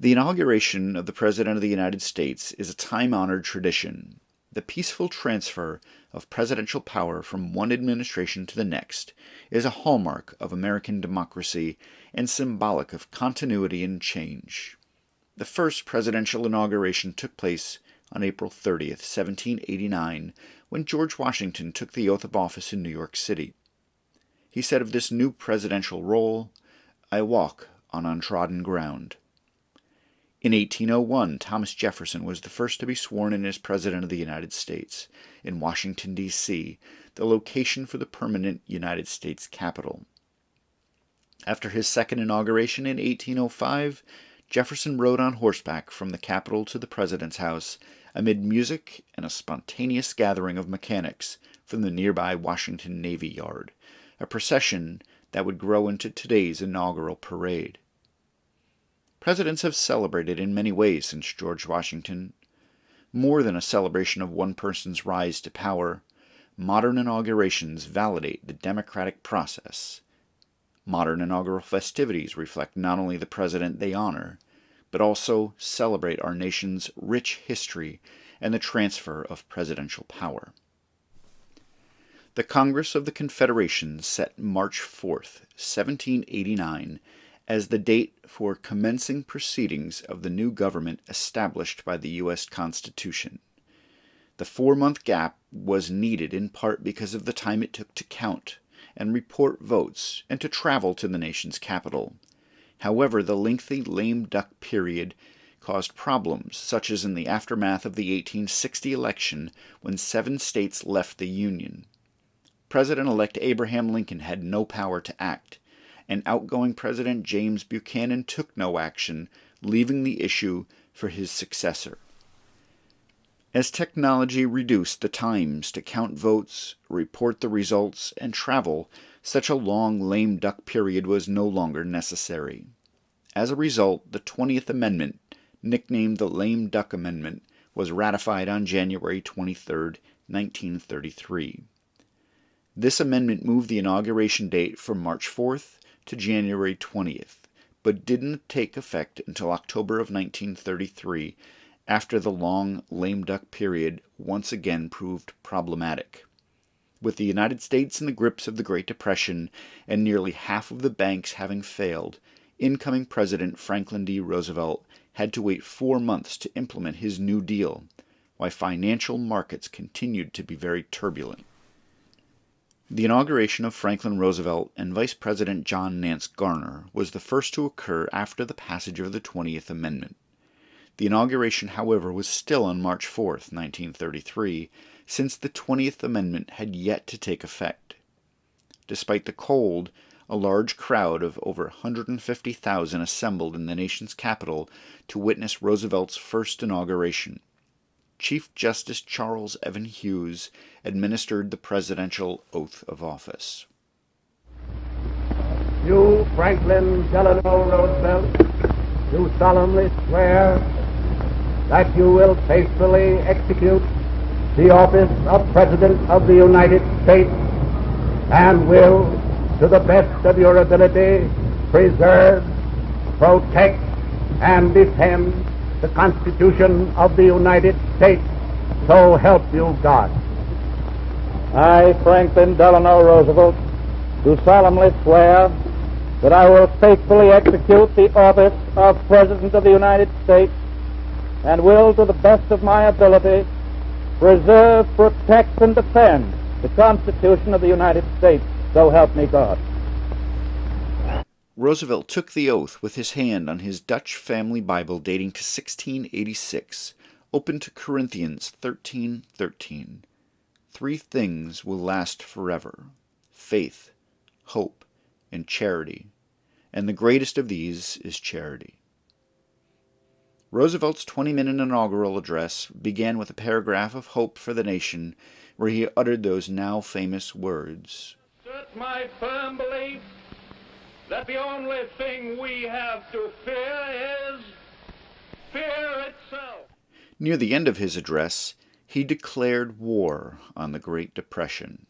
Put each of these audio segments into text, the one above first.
The inauguration of the President of the United States is a time-honored tradition. The peaceful transfer of presidential power from one administration to the next is a hallmark of American democracy and symbolic of continuity and change. The first presidential inauguration took place on April 30th, 1789, when George Washington took the oath of office in New York City. He said of this new presidential role, "I walk on untrodden ground." In 1801, Thomas Jefferson was the first to be sworn in as President of the United States in Washington, D.C., the location for the permanent United States Capitol. After his second inauguration in 1805, Jefferson rode on horseback from the Capitol to the President's house amid music and a spontaneous gathering of mechanics from the nearby Washington Navy Yard, a procession that would grow into today's inaugural parade. Presidents have celebrated in many ways since George Washington. More than a celebration of one person's rise to power, modern inaugurations validate the democratic process. Modern inaugural festivities reflect not only the president they honor, but also celebrate our nation's rich history and the transfer of presidential power. The Congress of the Confederation set March 4th, 1789, as the date for commencing proceedings of the new government established by the U.S. Constitution. The 4-month gap was needed in part because of the time it took to count and report votes and to travel to the nation's capital. However, the lengthy lame duck period caused problems, such as in the aftermath of the 1860 election when 7 states left the Union. President-elect Abraham Lincoln had no power to act, and outgoing President James Buchanan took no action, leaving the issue for his successor. As technology reduced the times to count votes, report the results, and travel, such a long lame duck period was no longer necessary. As a result, the 20th Amendment, nicknamed the Lame Duck Amendment, was ratified on January 23, 1933. This amendment moved the inauguration date from March 4th to January 20th, but didn't take effect until October of 1933, after the long lame duck period once again proved problematic. With the United States in the grips of the Great Depression and nearly half of the banks having failed, incoming President Franklin D. Roosevelt had to wait 4 months to implement his New Deal, while financial markets continued to be very turbulent. The inauguration of Franklin Roosevelt and Vice President John Nance Garner was the first to occur after the passage of the 20th Amendment. The inauguration, however, was still on March 4, 1933, since the 20th Amendment had yet to take effect. Despite the cold, a large crowd of over 150,000 assembled in the nation's capital to witness Roosevelt's first inauguration. Chief Justice Charles Evan Hughes administered the presidential oath of office. You, Franklin Delano Roosevelt, do solemnly swear that you will faithfully execute the office of President of the United States and will, to the best of your ability, preserve, protect, and defend the Constitution of the United States, so help you God. I, Franklin Delano Roosevelt, do solemnly swear that I will faithfully execute the office of President of the United States and will, to the best of my ability, preserve, protect, and defend the Constitution of the United States, so help me God. Roosevelt took the oath with his hand on his Dutch family Bible dating to 1686, open to Corinthians 13:13. 3 things will last forever: faith, hope, and charity, and the greatest of these is charity. Roosevelt's 20-minute inaugural address began with a paragraph of hope for the nation, where he uttered those now famous words. It's my firm belief that the only thing we have to fear is fear itself. Near the end of his address, he declared war on the Great Depression.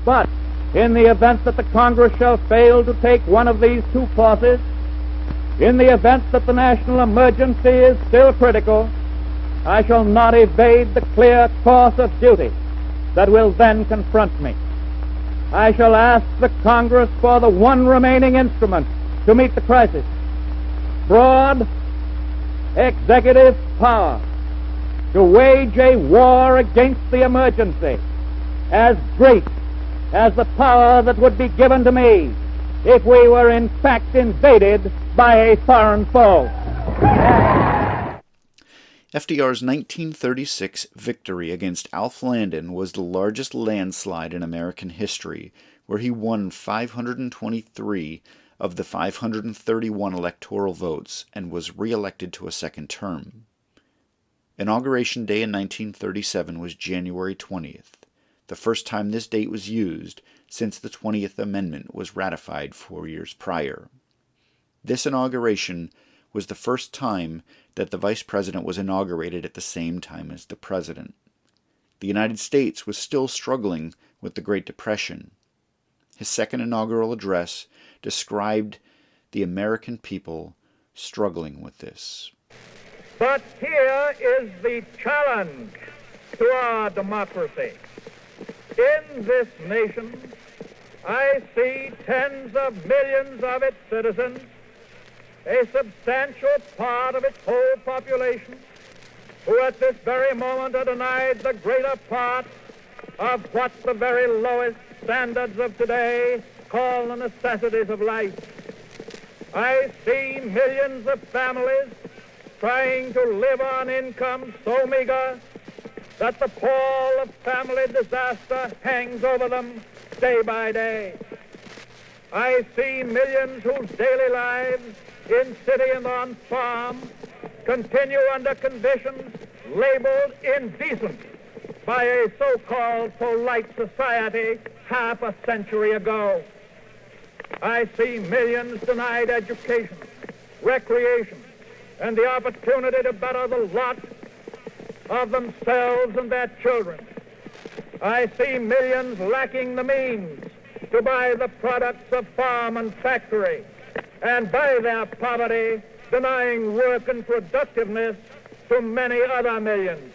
But in the event that the Congress shall fail to take one of these 2 courses, In the event that the national emergency is still critical, I shall not evade the clear course of duty that will then confront me. I shall ask the Congress for the one remaining instrument to meet the crisis: broad executive power to wage a war against the emergency as great as the power that would be given to me if we were in fact invaded by a foreign foe. FDR's 1936 victory against Alf Landon was the largest landslide in American history, where he won 523 of the 531 electoral votes and was re-elected to a second term. Inauguration Day in 1937 was January 20th, the first time this date was used since the 20th Amendment was ratified 4 years prior. This inauguration was the first time that the Vice President was inaugurated at the same time as the President. The United States was still struggling with the Great Depression. His second inaugural address described the American people struggling with this. But here is the challenge to our democracy. In this nation, I see tens of millions of its citizens, a substantial part of its whole population, who at this very moment are denied the greater part of what the very lowest standards of today call the necessities of life. I see millions of families trying to live on income so meager that the pall of family disaster hangs over them day by day. I see millions whose daily lives in city and on farm continue under conditions labeled indecent by a so-called polite society half a century ago. I see millions denied education, recreation, and the opportunity to better the lot of themselves and their children. I see millions lacking the means to buy the products of farm and factory, and by their poverty denying work and productiveness to many other millions.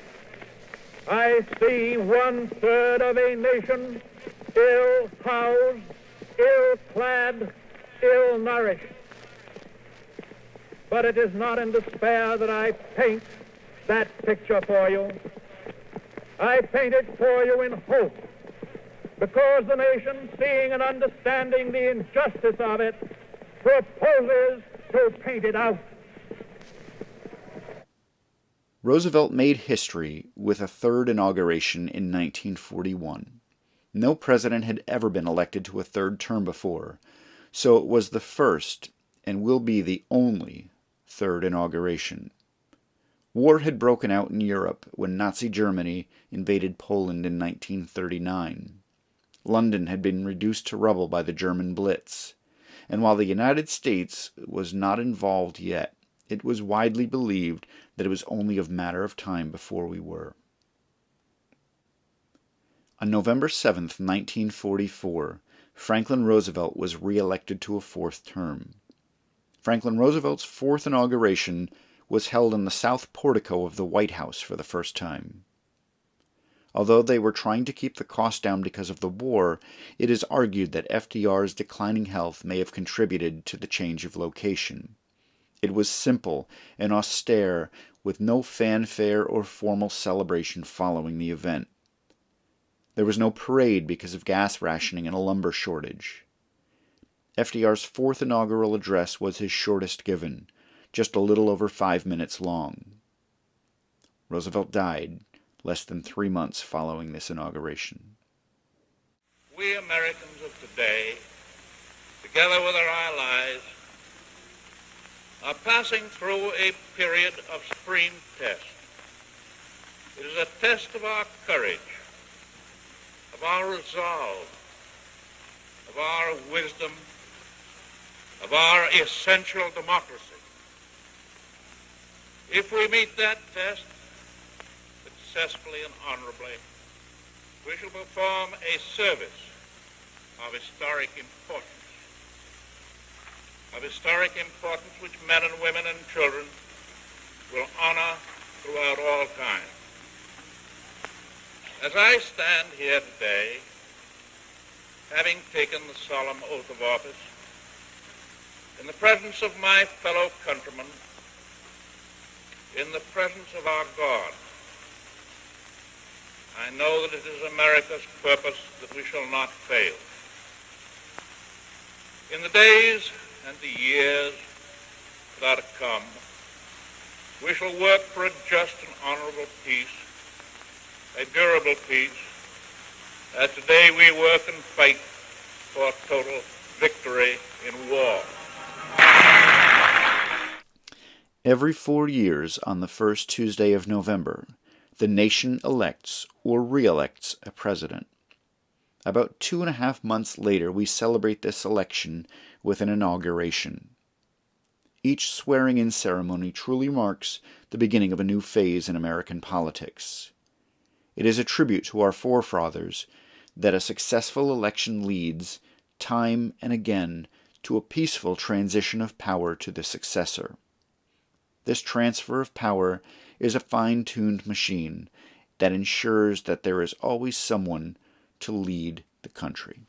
I see 1/3 of a nation ill-housed, ill-clad, ill-nourished. But it is not in despair that I paint that picture for you. I paint it for you in hope, because the nation, seeing and understanding the injustice of it, proposes to paint it out. Roosevelt made history with a third inauguration in 1941. No president had ever been elected to a third term before, so it was the first and will be the only third inauguration. War had broken out in Europe when Nazi Germany invaded Poland in 1939. London had been reduced to rubble by the German Blitz, and while the United States was not involved yet, it was widely believed that it was only a matter of time before we were. On November 7, 1944, Franklin Roosevelt was re-elected to a fourth term. Franklin Roosevelt's fourth inauguration was held in the south portico of the White House for the first time. Although they were trying to keep the cost down because of the war, it is argued that FDR's declining health may have contributed to the change of location. It was simple and austere, with no fanfare or formal celebration following the event. There was no parade because of gas rationing and a lumber shortage. FDR's fourth inaugural address was his shortest given, just a little over 5 minutes long. Roosevelt died less than 3 months following this inauguration. We Americans of today, together with our allies, are passing through a period of supreme test. It is a test of our courage, of our resolve, of our wisdom, of our essential democracy. If we meet that test successfully and honorably, we shall perform a service of historic importance. of historic importance which men and women and children will honor throughout all time. As I stand here today, having taken the solemn oath of office, in the presence of my fellow countrymen, in the presence of our God, I know that it is America's purpose that we shall not fail. In the days and the years that are to come, we shall work for a just and honorable peace, a durable peace, as today we work and fight for total victory in war. Every 4 years, on the first Tuesday of November, the nation elects or re-elects a president. About 2.5 months later, we celebrate this election with an inauguration. Each swearing-in ceremony truly marks the beginning of a new phase in American politics. It is a tribute to our forefathers that a successful election leads, time and again, to a peaceful transition of power to the successor. This transfer of power is a fine-tuned machine that ensures that there is always someone to lead the country.